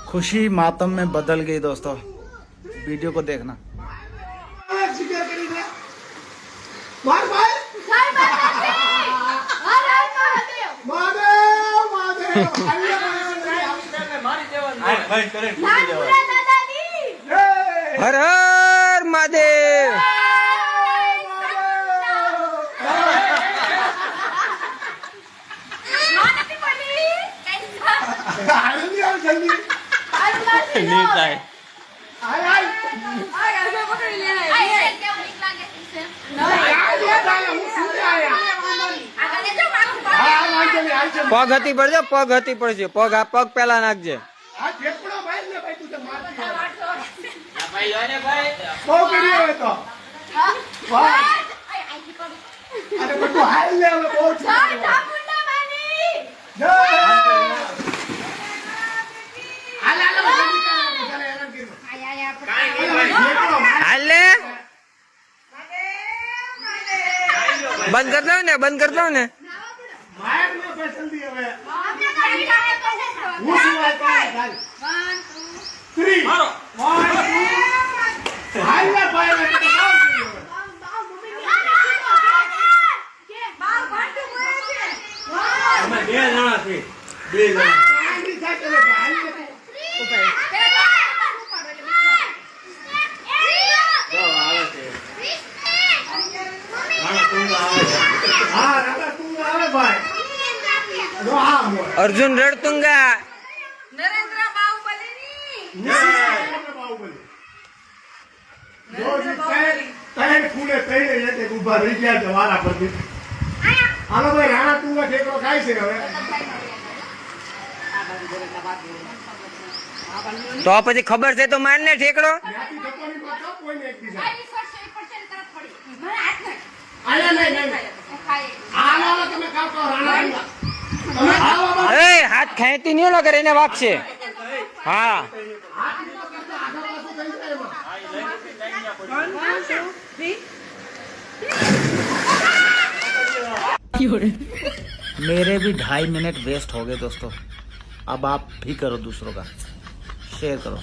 खुशी मातम में बदल गई दोस्तों, वीडियो को देखना। हर हर महादेव। पग हती पड़जे, पग हती पड़जे, पग आ पग पेला नाखजे। बंद कर दो ने, बंद कर दो ने। अर्जुन रणतुंगा, नरेंद्र बाहुबली ઉભા રહી ગયા જવાના પરથી હાલો ભાઈ રાણા તુંગા ઠેકડો ખાય છે હવે तो પછી ખબર છે તો મારને ઠેકડો। ત્યાંથી ધક્કોની પાછો કોઈને એક બીજા આની સર સહી પર છે તરત પડી મને હાથ ન આયા નહીં આલા તમે ખાવ તો રાણા તુંગા તમે ખાવા ए हाथ खेती नहीं लगे એને વાગશે। हाँ मेरे भी 2.5 मिनट वेस्ट हो गए दोस्तों। अब आप भी करो, दूसरों का शेयर करो।